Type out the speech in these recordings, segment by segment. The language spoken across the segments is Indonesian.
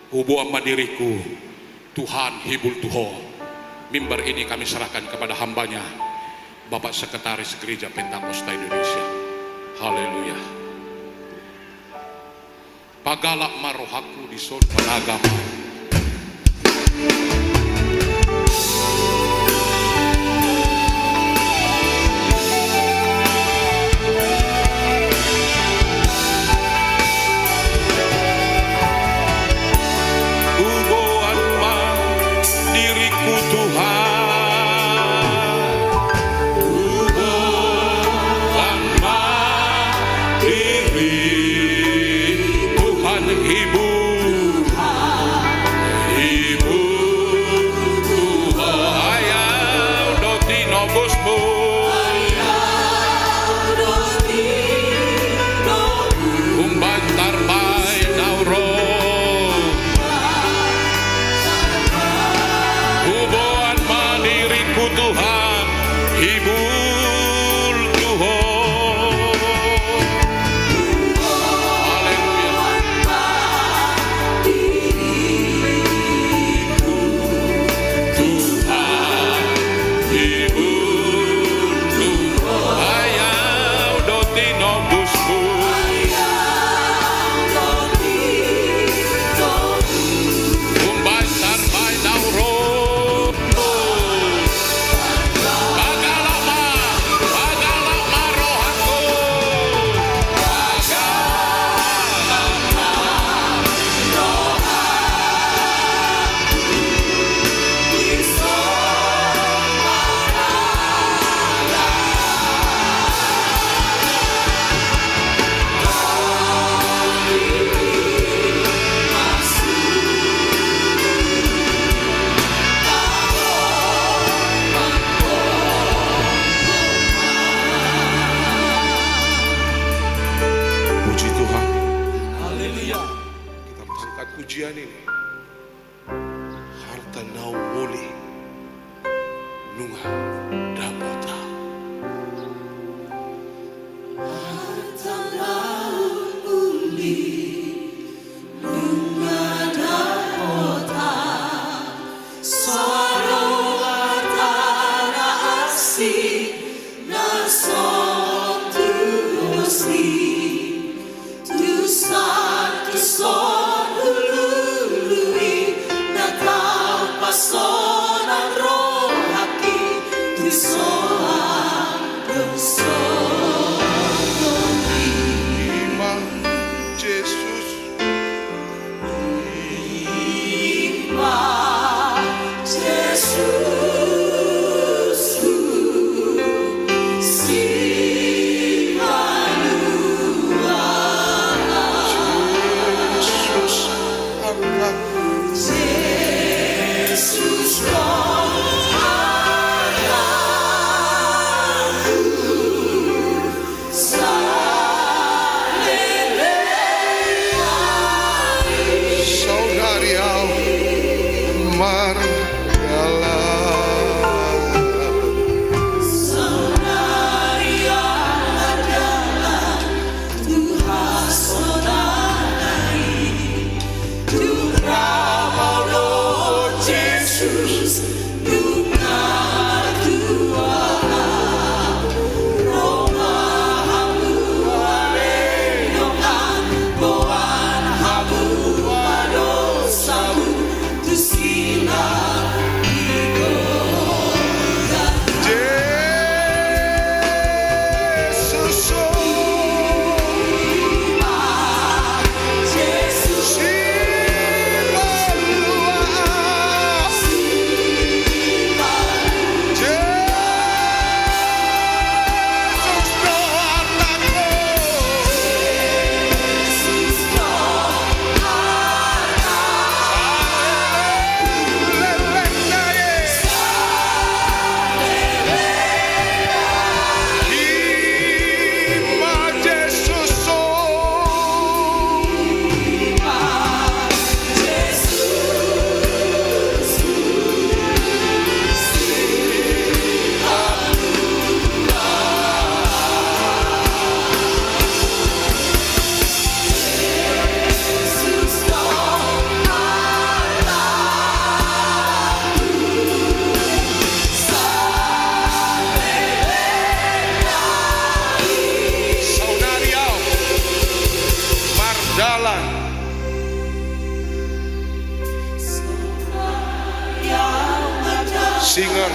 Hubu amma diriku, Tuhan hibul Tuho. Mimbar ini kami serahkan kepada hambanya, Bapak Sekretaris Gereja Pentakosta Indonesia. Haleluya. Pagalak marohaku di son penagama. Ujian ini harta nau moli nunga dapota harta nau moli nunga dapota soro atara asih nason tuosi tusan tuson Sonan rohaki tu soan dosoloni Iman Jesus Iman Jesus Simanua Jesus Allah Jesus Singer.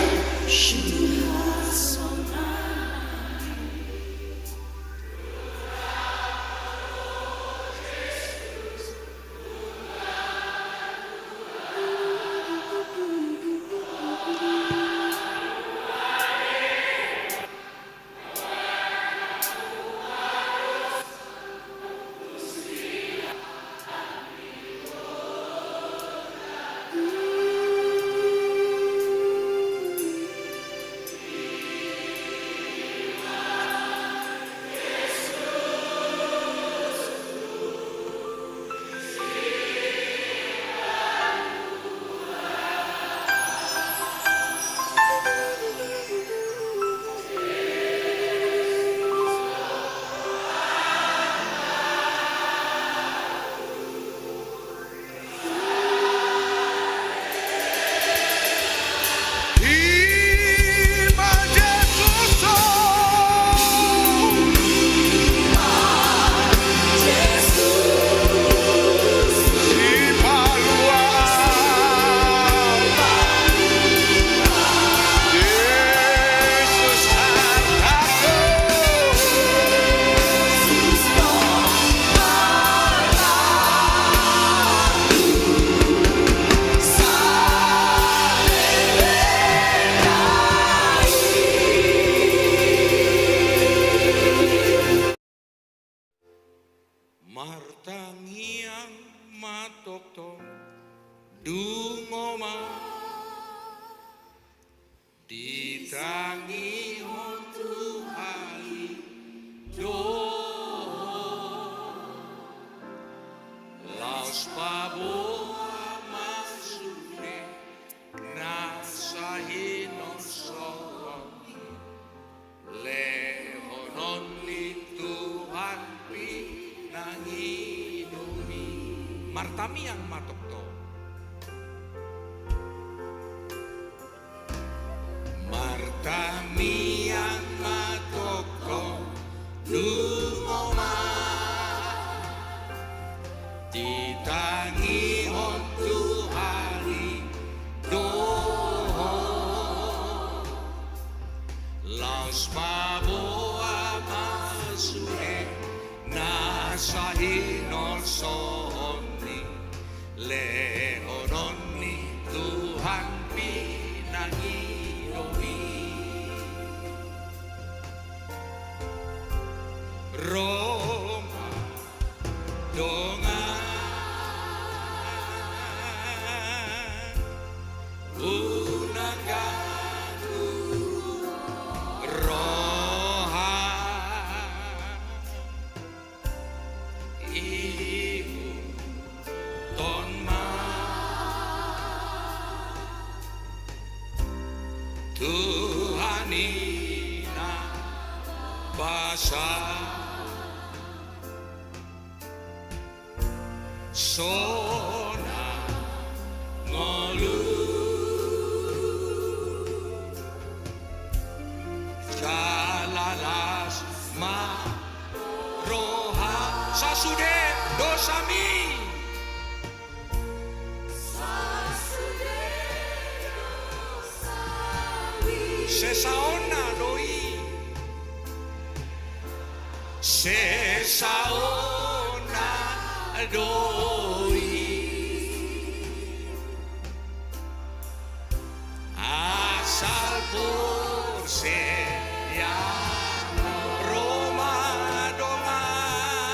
Martangiang matokto dungoma ditangi untuk hari do laus paboa masune nasahi non sowangi lehonon li Tuhan pinangidumi martamiang matokto martamiang matokto dungoma ditangi untuk hari doho laus baboa masure nasahi non soni leononi Tuhan pinangidomi Roma donga unagaku roha ibu tonma Tuhanina basa sona ngolu jalalas ma roha sasude dosami sesaona doi sesaona doi asal purse ya Roma dongan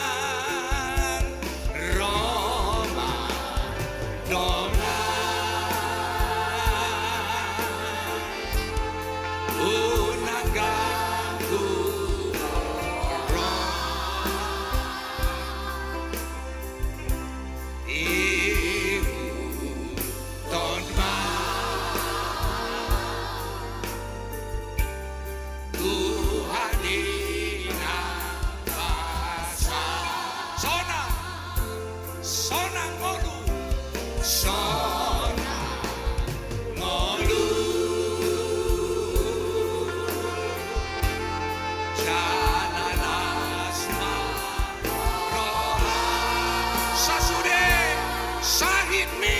Roma dongan unagaku ibu tonma Tuhanina basa sona sona ngolu sona ngolu jalalas ma roha sasude sahid mi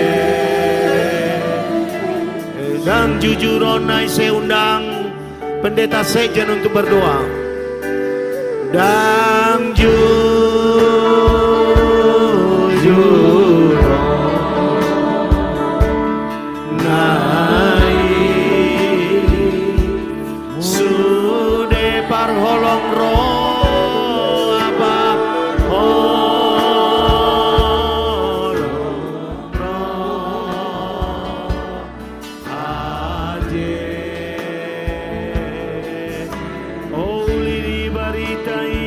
Amen. jujuronai saya undang pendeta sejen untuk berdoa. Dan jujuronai sude parholong roh apa holong roh aje oli dibaritai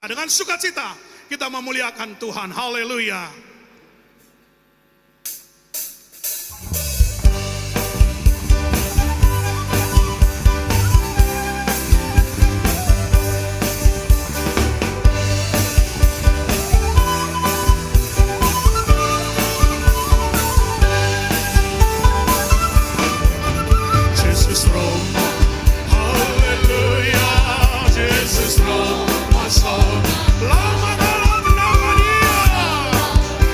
Dengan sukacita kita memuliakan Tuhan. Haleluya. Jesus Roma, haleluya. Jesus Roma, lama dalam nama Dia.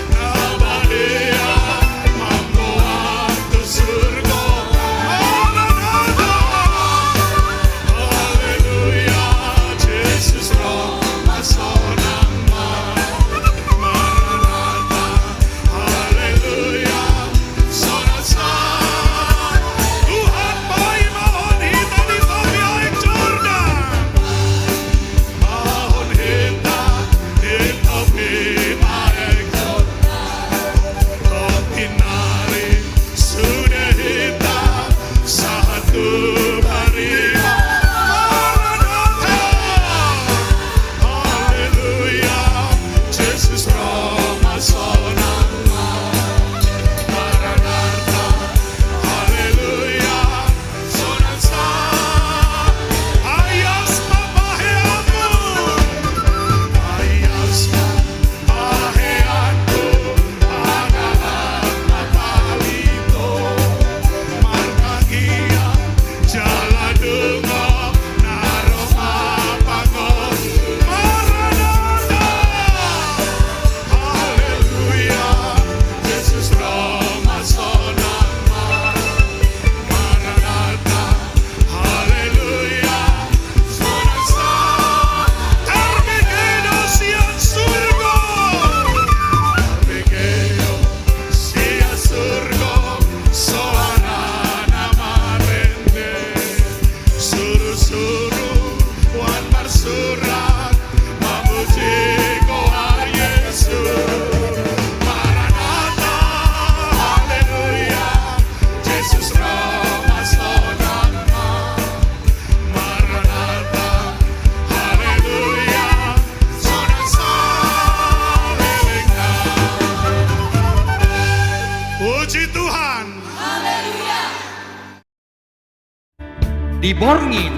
diborngin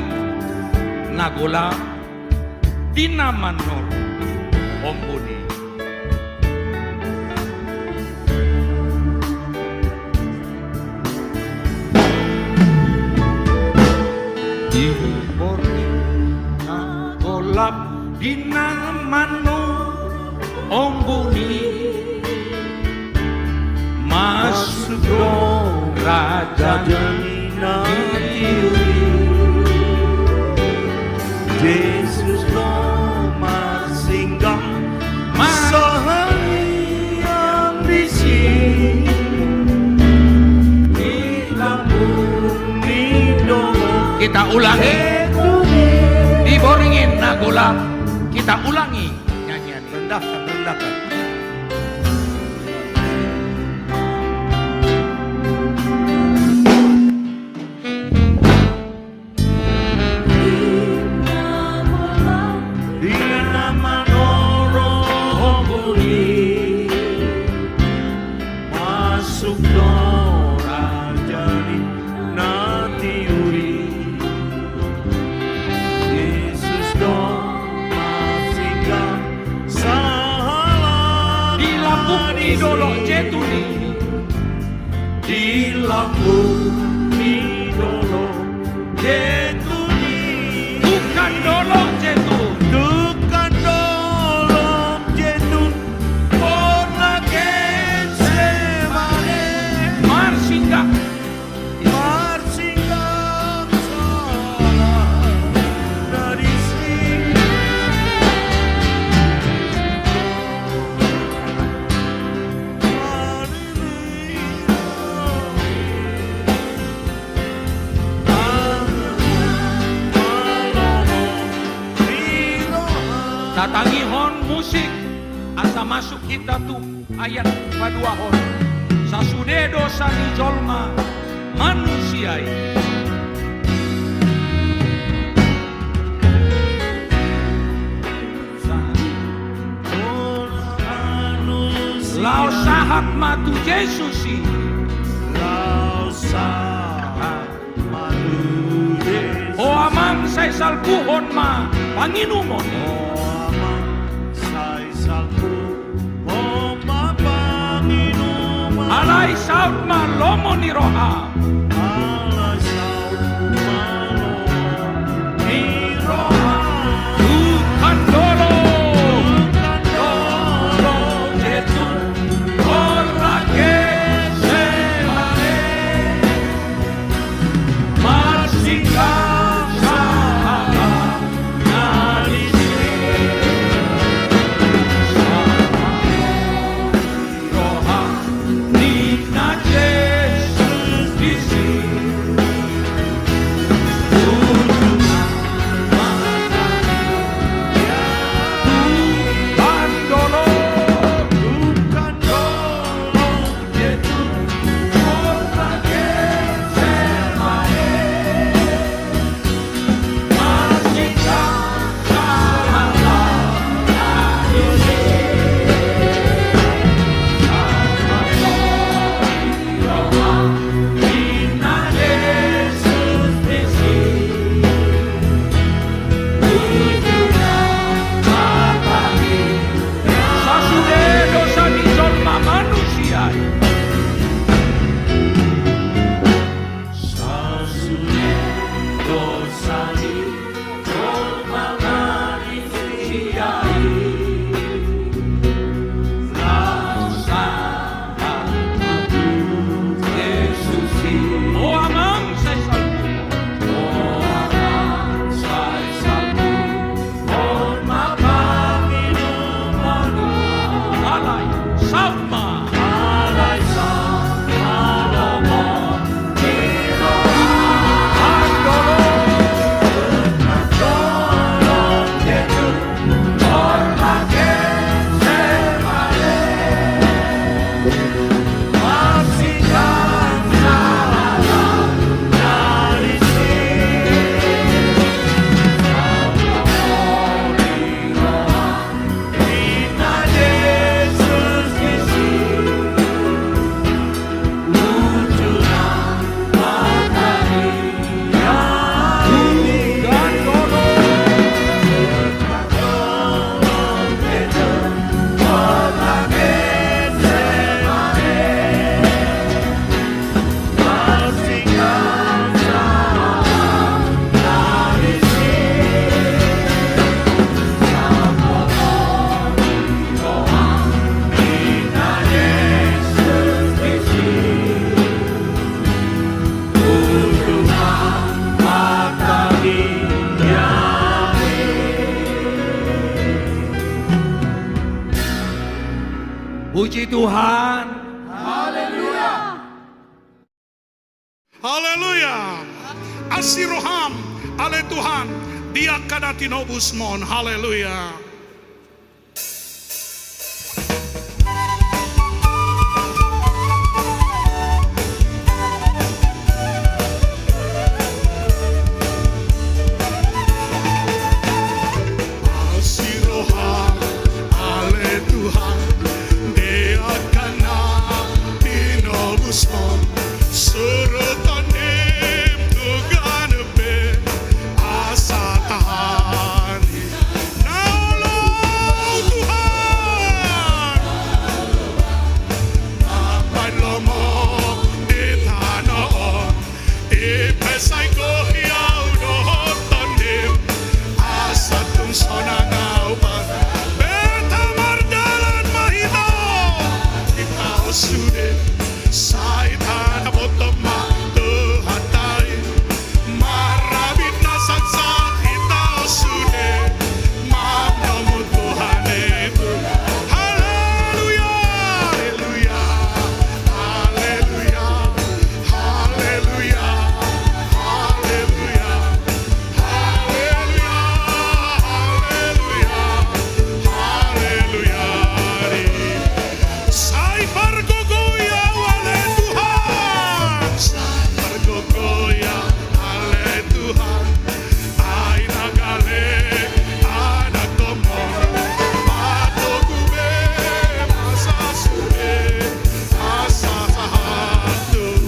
nagola dinamanor ombuni. Diborngin nagola dinamanor ombuni, masuk dong raja Yesus lo singgah sehari yang di sini di bumi dolo. Kita ulangi, diboringin nagola, kita ulangi nyanyian. Rendahkan, rendahkan. Idolo jetuni Di lampu idolo jetuni, bukan dolo jetun, bukan dolong jetun, pona semane marsinggah marsinggah salah dari sini. datangi hon musik asa masuk kita tuh ayat kedua hon sasude dosa ni jolma manusiai lao sahat matu Yesusi Lau sahat matu Yesus, o amang say salpuhon ma Panginumon sai salpu oma Panginuman, alay saut ma lomo ni roha alay saut malo ni roha, bukan dolo dolo jetun orake semane masingkah Puji Tuhan. Haleluya. Asiroham ale Tuhan. Dia kadatinobus mon. Haleluya. Asiroham ale Tuhan. Dia kadatinobus mon. Surutanim tuganepe asa tahani. Naulong Tuhan, apan lomo di tanaon, ipesay ko hiyaw doon tanim, asa tung sonangaw pa. Beta mardalan mahito, ikaw sude. Saitana botoma tuhatai marabit na sagsat itaw sude mamnamu Tuhan itu. Haleluya, haleluya, haleluya, haleluya, haleluya, haleluya, haleluya, haleluya. Sai pargogoya ale Tuhan, sai pargogoya ale Tuhan. Ai nagale ada komor, pato kube masa sude asa sahatu.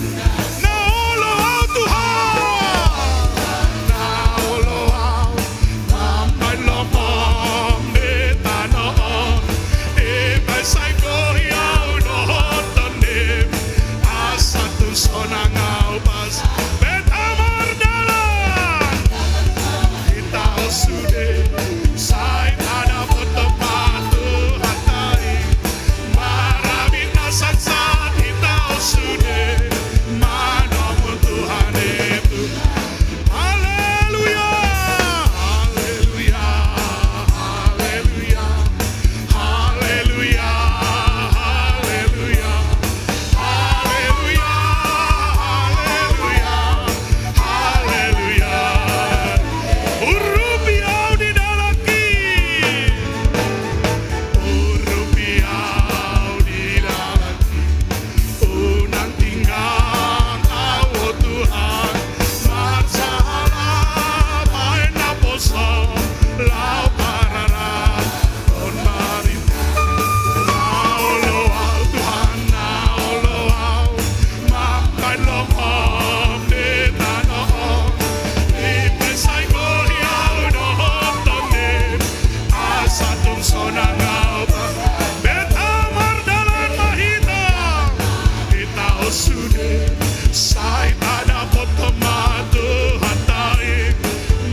Naolo au Tuhan, naolo au mampai lomom di tanaon, ipesay ko hiyaw doon tanim, asa tun sonangaw pas. Beta mardalan, itaw sude, say ada potopa tuhatay, marabit na sagsat itaw sude, manamu Tuhan itu. Haleluya, haleluya, haleluya, haleluya, haleluya, haleluya, haleluya, haleluya. Urupiaw di dalaki, urupiaw di dalaki, unang tinggang awo Tuhan, marsahalap ay naposong, lau pararat, on marit. Naoloaw Tuhan, naoloaw, mampai lomom di tanaon, ipesay ko hiyaw doon tanim, asa tung sonangaw pa. Beta mardalan mahita, itaw sude, say tada potoma tuhatay,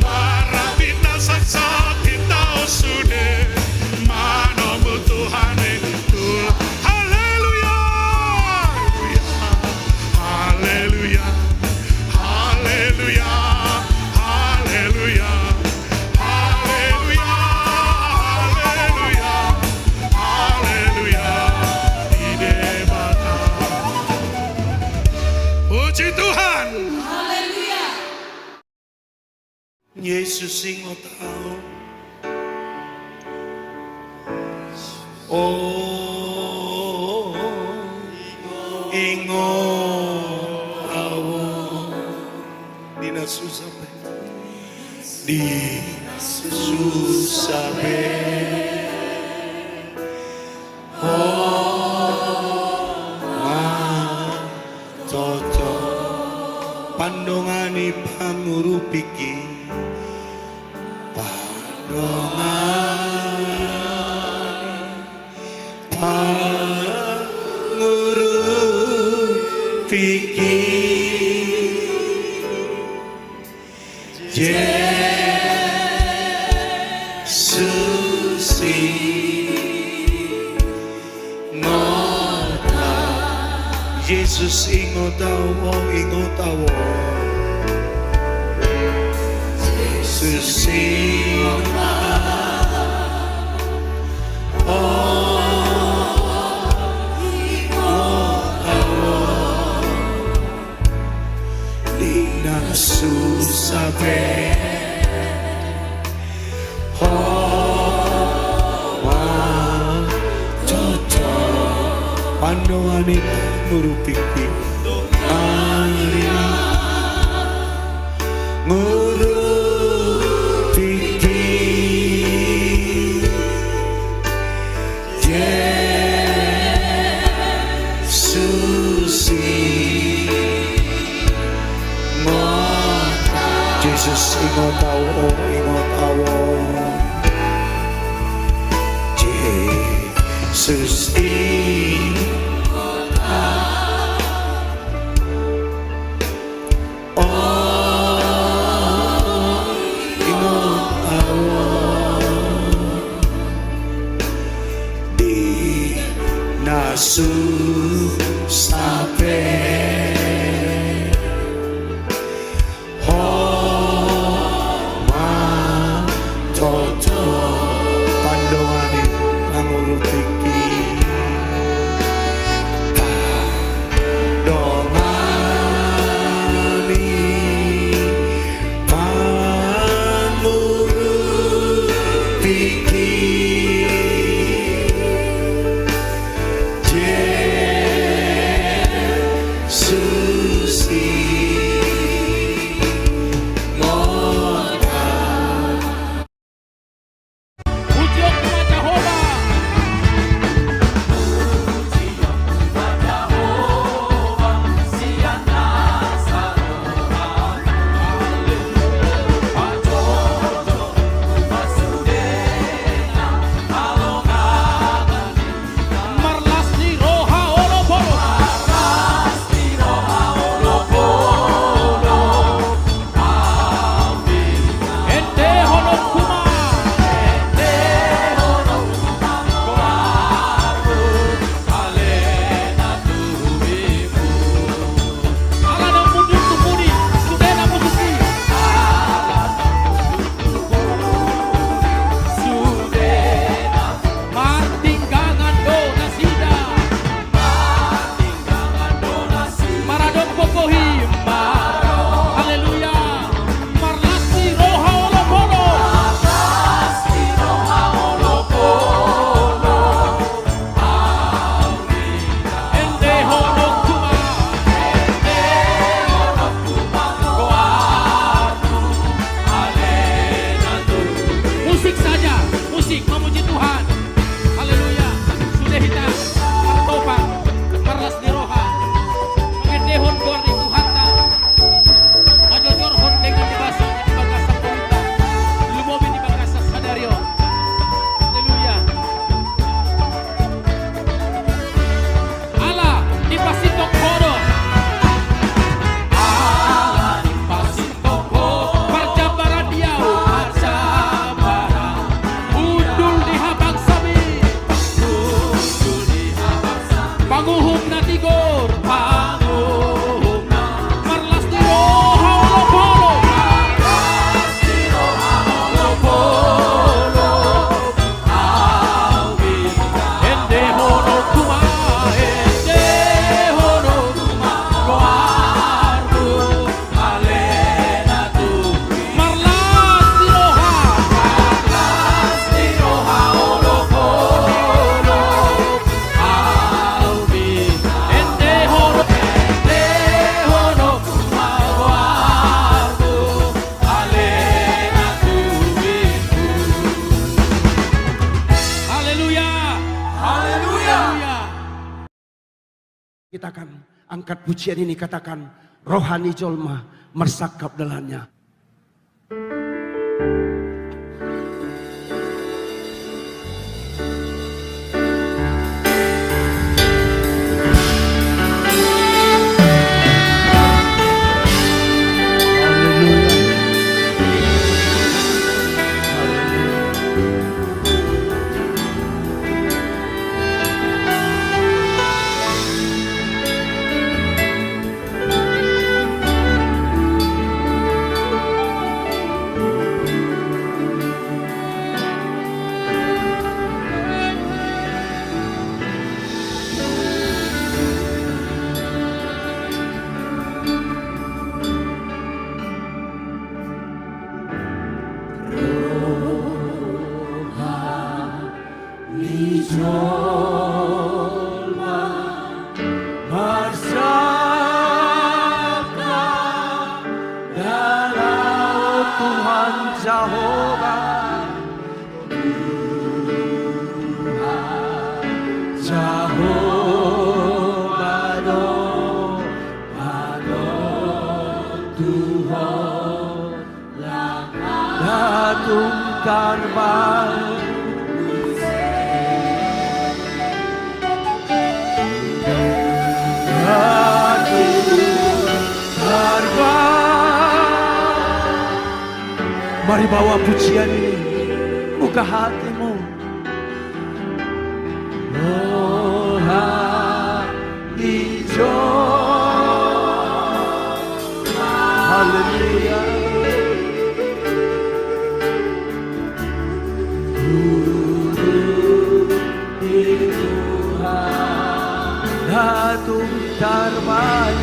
marabit na sagsat itaw sude, manamu Tuhan itu. Haleluya, haleluya, haleluya, haleluya, haleluya, haleluya, haleluya, di debata. Puji Tuhan. Yesus ingo tao. Oh, ingo tao. Di nasusabe. Di nasusabe. Toto pandongani pangurupiki pangurupiki Yesus Yesus ingotawo, ingotawo. Yesus ingotawo. pandoani ngurutiki ani ngurutiki Yesus Jesus ingot awo Jesus ingot awo di nasu sampai Kita akan angkat pujian ini, katakan rohani jolma mersakap dalamnya. terbang. Ratu terbang. Mari bawa pujian ini, buka hatimu. Rohani Joma. Haleluya. Ratu terbang.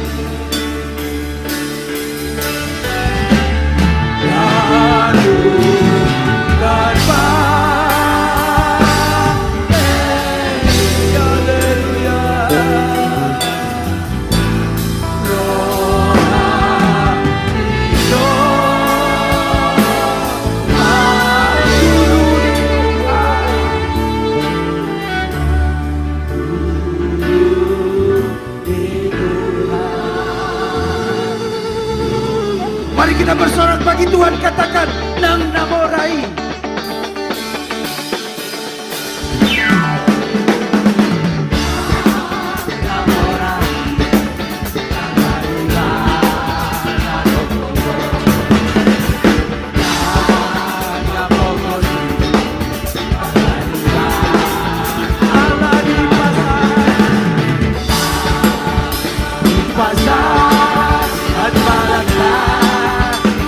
Ratu terbang. Haleluya. Rohani Joma. Mari kita bersorak bagi Tuhan, katakan nang namorai. Allah di pasar at malagla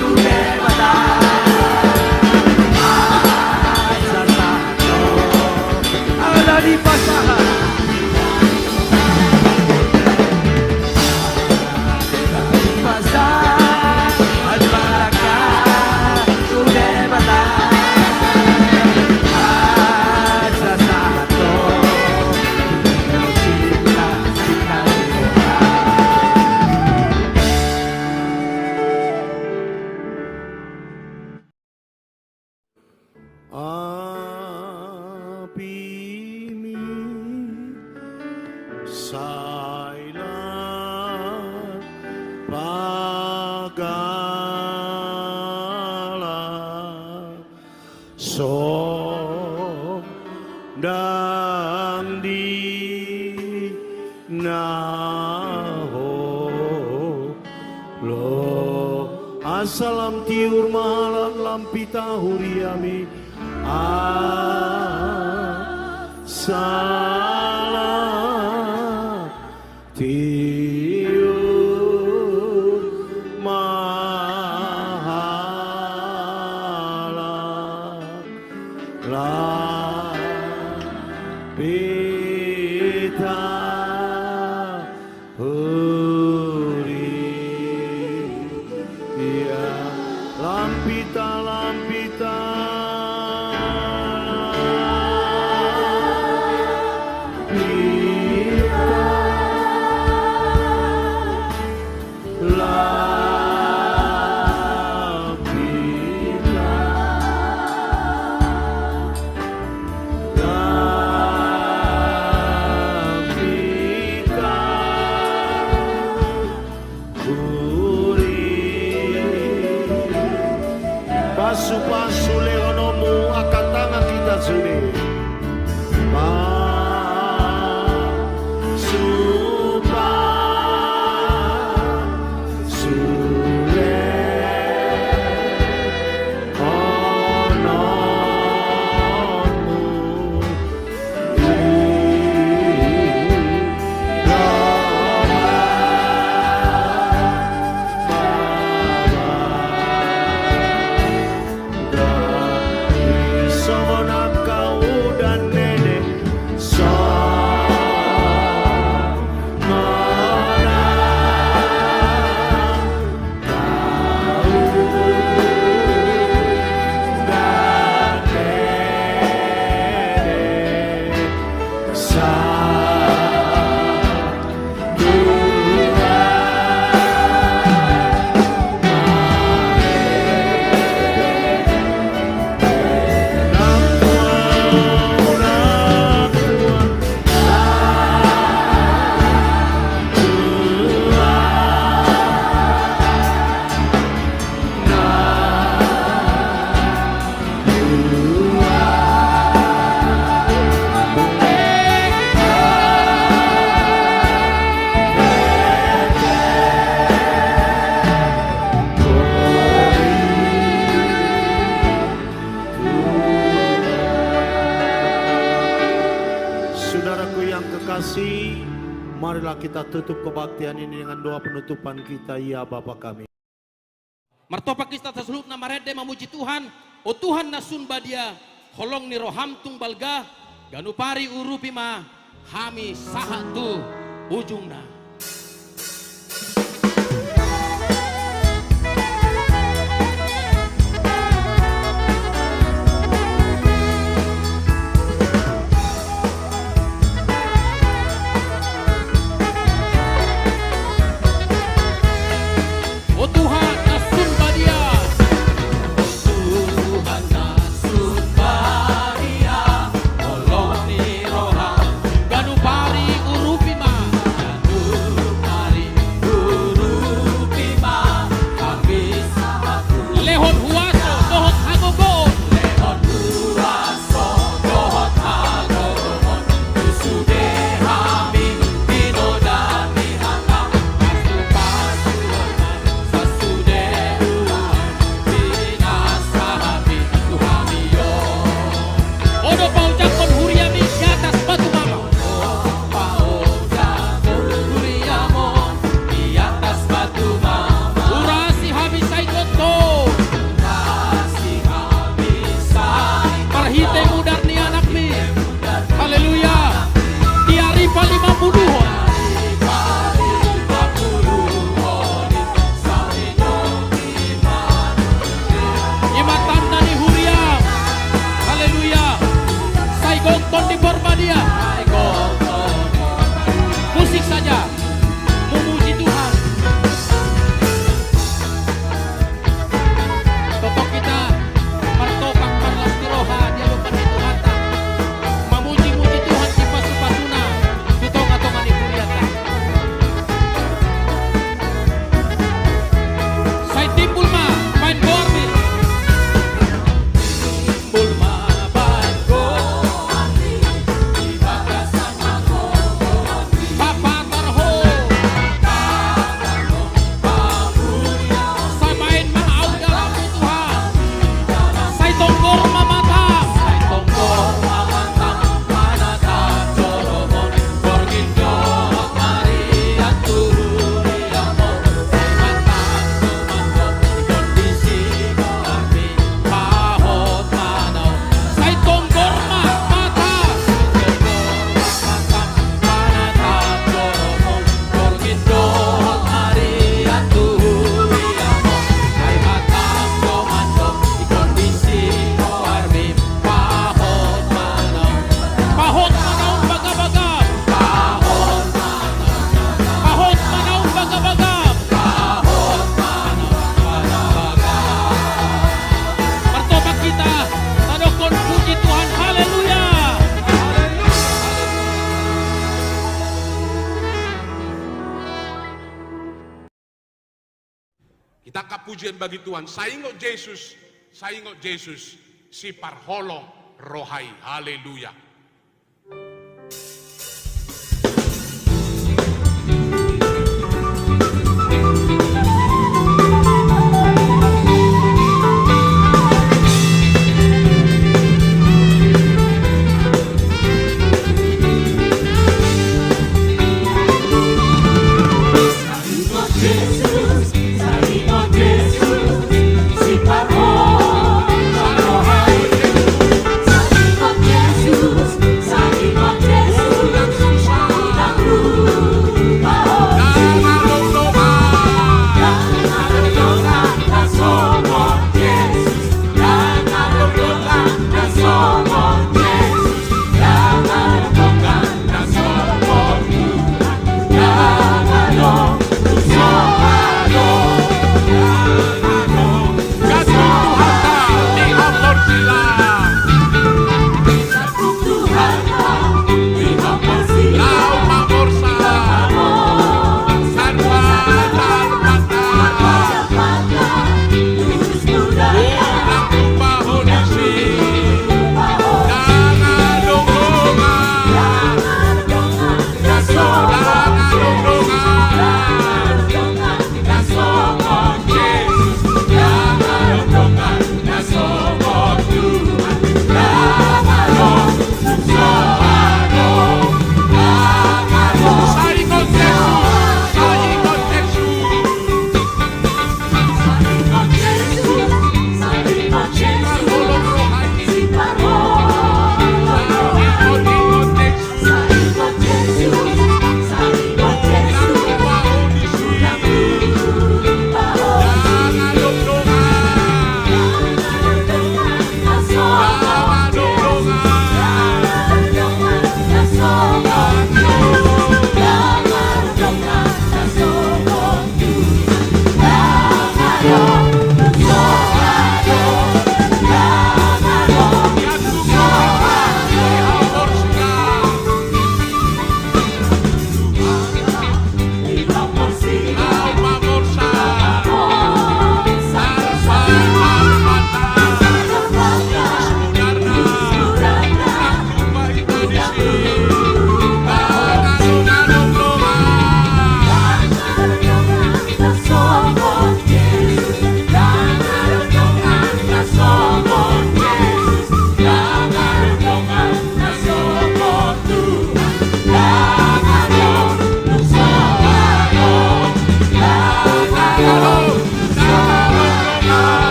tu nebata sa tato. Allah di pasar at malagla tu nebata sa tato. Api sailan pagala sondang di naho lo asalam tiur malam lampita huriami salah tiur mahala lampita huri ya lampita lampita kasih. Marilah kita tutup kebaktian ini dengan doa penutupan kita. Ya Bapa kami. Martopak kita tasuluk na marede mamuji Tuhan. O Tuhan nasun badia. Holong ni roham tung balga. Ganupari urupima. Hami sahatu ujungna. O Tuhan nasun badia. Tuhan nasun badia. Holong ni roham. Ganupari urupima. Ganupari urupima. Habis lehon huaso dohot hagogon. Lehon huaso dohot hagogon. Tusude hami dinodani hangam. Sasude dinasahami Tuhamiyo. Odo paujakon huriami di atas batu mama. Paujakon huriamo di atas batu mama. Urasi habisai koto. Urasi habisai. Parhite mudar ni anak mi. Haleluya. Diari palima puluh. Imatan dari huriam. Haleluya. Sai gongton di Borbadia. Musik saja. Memuji Tuhan. Totok kita. Martopak parlas tiroha. Dia lupa di Tuhan tak. Memuji-muji Tuhan di pasu-pasuna. Tutonga-tongan ibu lihat tak. Sai timbul ma. Main gorbil. Timbul ma. Main gorbil. Di bagasan Papa Tarho. Sai main mahau dalam Tuhan. Sai tonggor mamata. Sai tonggor mamata. Manatap joromon. Gorgindo Maria Turiamo. Sai mantap tumangkot. Kondisi kami. Pahot manau. Sai tonggor mamata. Manatap joromon. Gorgindo Maria Turiamo. Sai mantap tumangkot. Kondisi kami. Pahot manau. Pahot manau bagabagab. Pahot manau bagabagab. Pahot manau bagabagab. Martopak kita tadokon puji Tuhan. Haleluya. Kita kapujian bagi Tuhan. Saingo Yesus, si parholo rohai. Haleluya. Saingot Jesus, si parholo rohai. Saingot Jesus.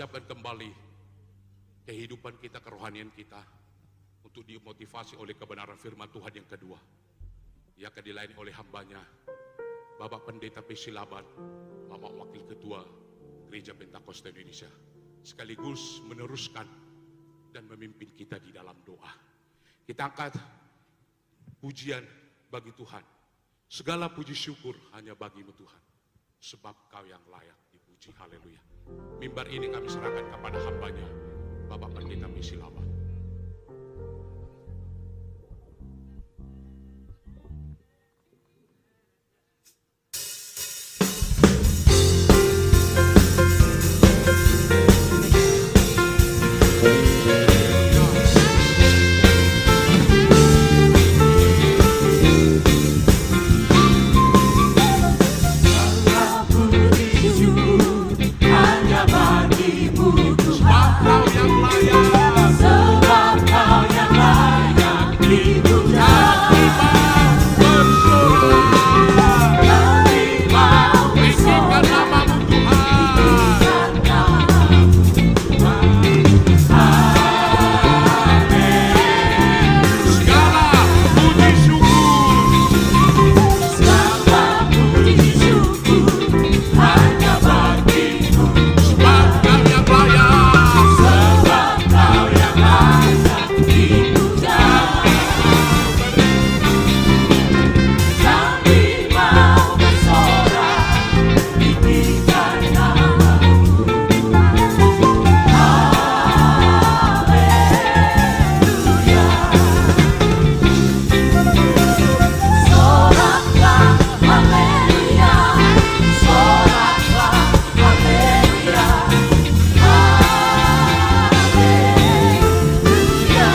siapkan kembali kehidupan kita, kerohanian kita untuk dimotivasi oleh kebenaran firman Tuhan yang kedua. Ia akan dilayani oleh hambanya, Bapak Pendeta Pesilaban, Bapak Wakil Ketua Gereja Pentakosta Indonesia, sekaligus meneruskan dan memimpin kita di dalam doa. Kita angkat pujian bagi Tuhan. Segala puji syukur hanya bagimu Tuhan, sebab Kau yang layak dipuji. Haleluya. Mimbar ini kami serahkan kepada hambanya, Bapak Pendeta Pesilaban. hanya bagimu Sebab Kau yang layak, sebab Kau yang layak dipuja. Kami mau tinggikan namamu Tuhan. Segala puji syukur segala puji syukur hanya bagimu, sebab Kau yang layak. sebab Kau yang layak dipuja. Kami mau bersorak tinggikan namamu. Haleluya. Soraklah haleluya, soraklah haleluya, haleluya.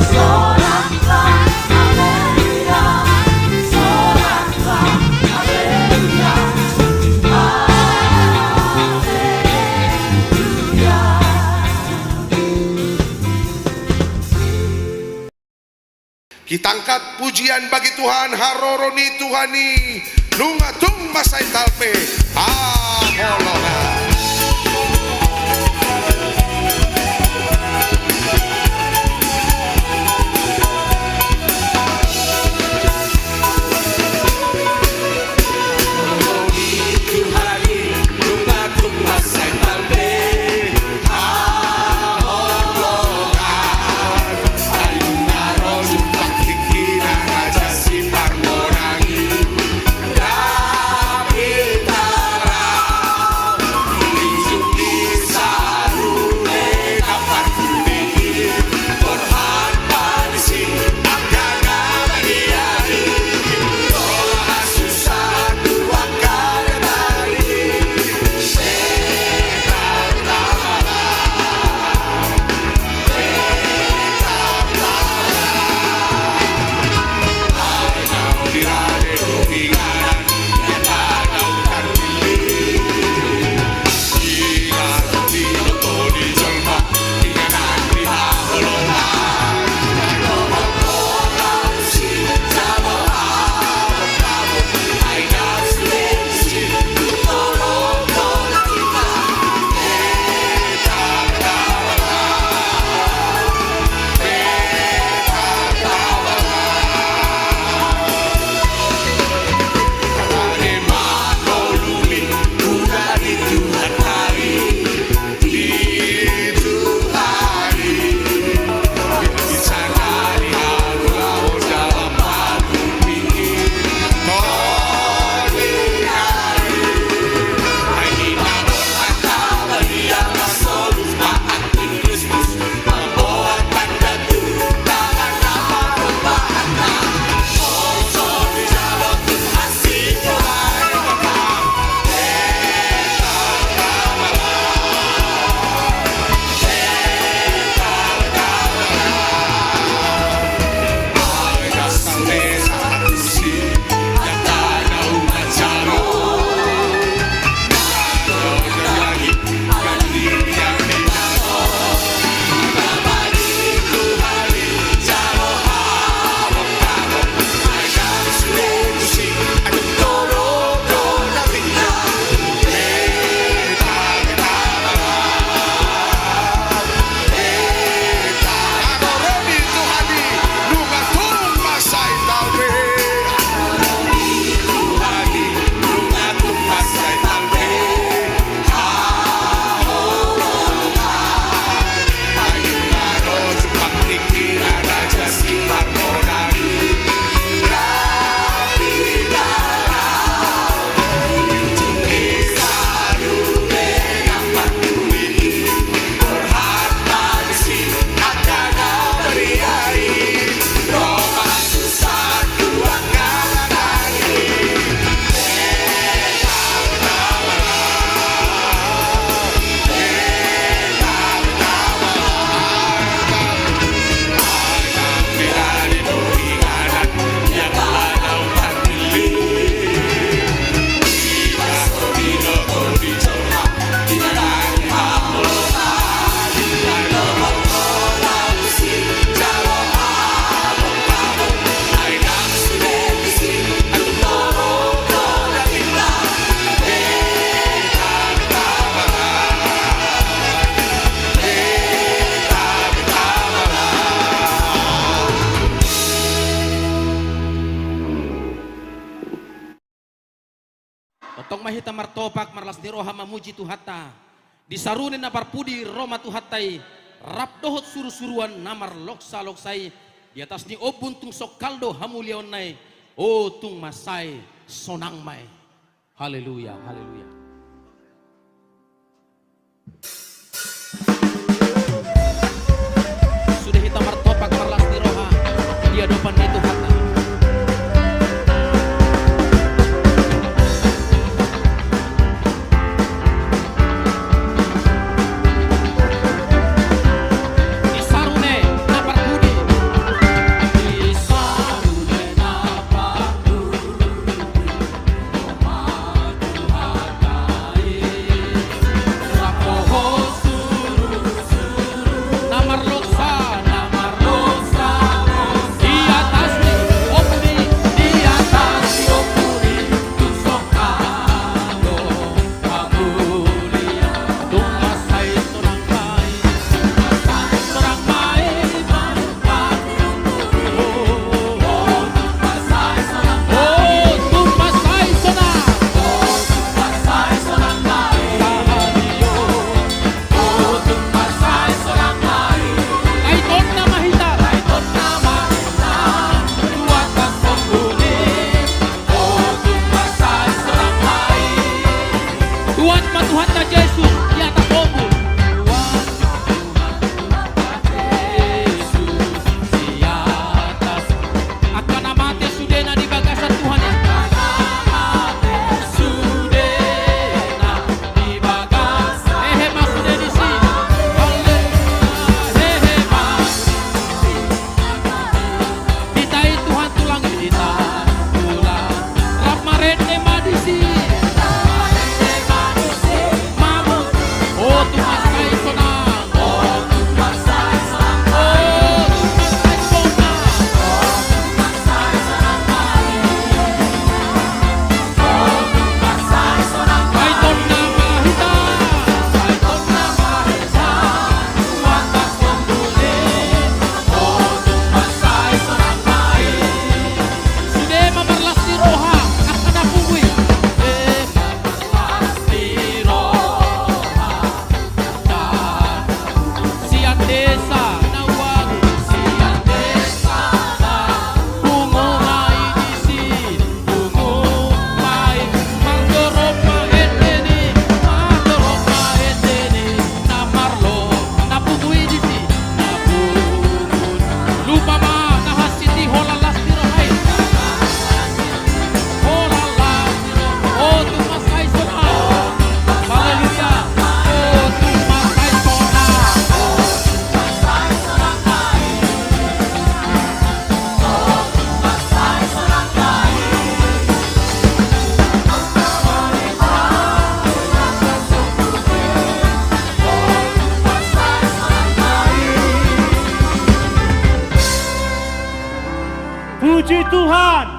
Soraklah haleluya, soraklah haleluya, haleluya. Kita angkat pujian bagi Tuhan, haroroni Tuhani, nungatung masai talpe, aholona. mahita martopak marlas ni roha mamuji Tuhata. Disarunin na parpudi Roma Tuhatai. Rap dohot suru-suruan namar loksa-loksai. Di atas ni obun tung sokaldo hamulion nai. O tung masai sonang mai. Haleluya, haleluya. Sudah hitam martopak marlas ni roha. Di hadapan ni Tuhata. Puji Tuhan.